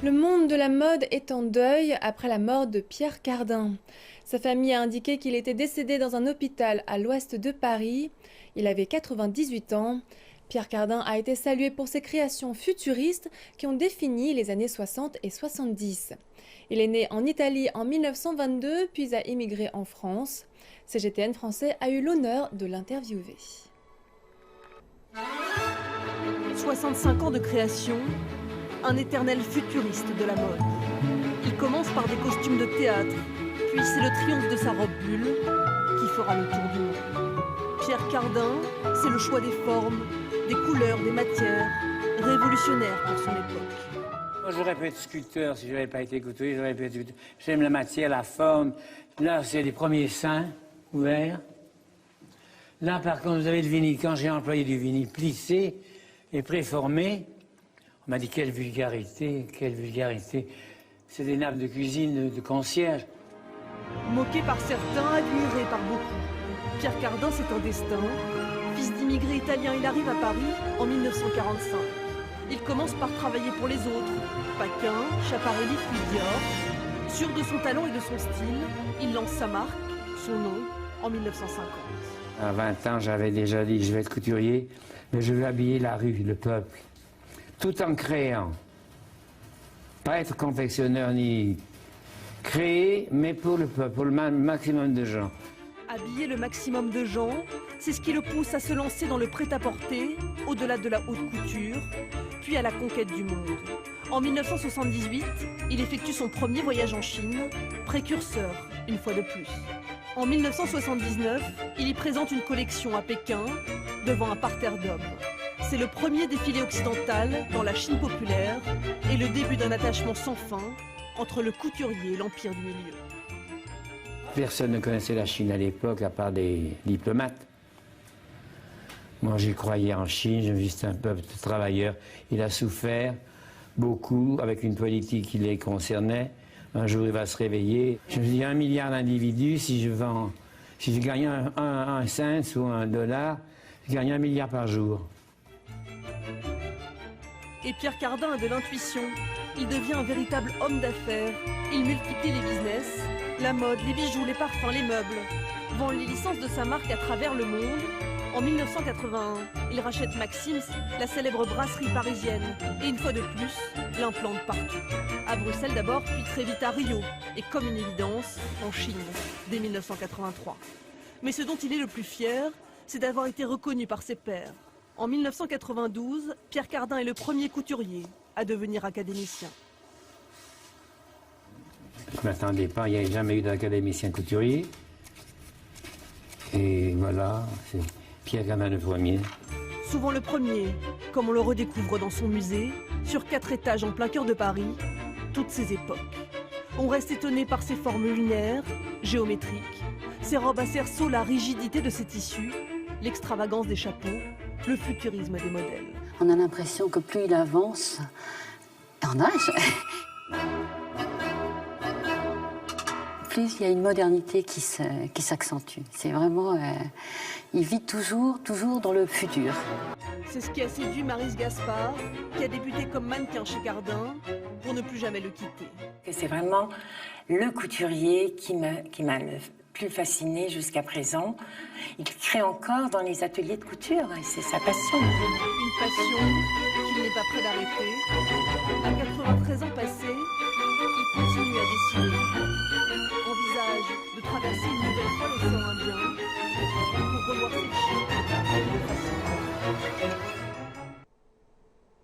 Le monde de la mode est en deuil après la mort de Pierre Cardin. Sa famille a indiqué qu'il était décédé dans un hôpital à l'ouest de Paris. Il avait 98 ans. Pierre Cardin a été salué pour ses créations futuristes qui ont défini les années 60 et 70. Il est né en Italie en 1922 puis a immigré en France. CGTN français a eu l'honneur de l'interviewer. 65 ans de création, un éternel futuriste de la mode. Il commence par des costumes de théâtre, puis c'est le triomphe de sa robe bulle qui fera le tour du monde. Pierre Cardin, c'est le choix des formes, des couleurs, des matières, révolutionnaire pour son époque. Moi, j'aurais pu être sculpteur si je n'avais pas été couturier, j'aurais pu être sculpteur. J'aime la matière, la forme. Là, c'est les premiers seins ouverts. Là, par contre, vous avez le vinyle. Quand j'ai employé du vinyle plissé et préformé, on m'a dit quelle vulgarité, quelle vulgarité. C'est des nappes de cuisine de concierge. Moqué par certains, admiré par beaucoup. Pierre Cardin, c'est un destin. Fils d'immigrés italiens, il arrive à Paris en 1945. Il commence par travailler pour les autres. Paquin, Schiaparelli puis Dior. Sûr de son talent et de son style, il lance sa marque, son nom, en 1950. À 20 ans, j'avais déjà dit je vais être couturier, mais je veux habiller la rue, le peuple. Tout en créant. Pas être confectionneur ni créer, mais pour le peuple, pour le maximum de gens. Habiller le maximum de gens, c'est ce qui le pousse à se lancer dans le prêt-à-porter, au-delà de la haute couture, puis à la conquête du monde. En 1978, il effectue son premier voyage en Chine, précurseur, une fois de plus. En 1979, il y présente une collection à Pékin, devant un parterre d'hommes. C'est le premier défilé occidental dans la Chine populaire et le début d'un attachement sans fin entre le couturier et l'empire du milieu. Personne ne connaissait la Chine à l'époque, à part des diplomates. Moi, j'y croyais en Chine, je me dis c'est un peuple de travailleurs. Il a souffert beaucoup avec une politique qui les concernait. Un jour, il va se réveiller. Je me dis 1 milliard d'individus, si je gagne un cent ou $1, je gagne 1 milliard par jour. Et Pierre Cardin a de l'intuition. Il devient un véritable homme d'affaires. Il multiplie les business, la mode, les bijoux, les parfums, les meubles. Vend les licences de sa marque à travers le monde. En 1981, il rachète Maxim's, la célèbre brasserie parisienne. Et une fois de plus, l'implante partout. À Bruxelles d'abord, puis très vite à Rio. Et comme une évidence, en Chine, dès 1983. Mais ce dont il est le plus fier, c'est d'avoir été reconnu par ses pairs. En 1992, Pierre Cardin est le premier couturier à devenir académicien. Je ne m'attendais pas, il n'y a jamais eu d'académicien couturier. Et voilà, c'est Pierre Cardin le premier. Souvent le premier, comme on le redécouvre dans son musée, sur 4 étages en plein cœur de Paris, toutes ces époques. On reste étonné par ses formes lunaires, géométriques, ses robes à cerceau, la rigidité de ses tissus, l'extravagance des chapeaux, le futurisme des modèles. On a l'impression que plus il avance en âge, plus il y a une modernité qui s'accentue. C'est vraiment... il vit toujours dans le futur. C'est ce qui a séduit Maryse Gaspard, qui a débuté comme mannequin chez Cardin, pour ne plus jamais le quitter. C'est vraiment le couturier qui m'a le plus fasciné jusqu'à présent. Il crée encore dans les ateliers de couture, et c'est sa passion. Une passion qu'il n'est pas prêt d'arrêter. À 93 ans passés, il continue à dessiner. Envisage de traverser une nouvelle fois les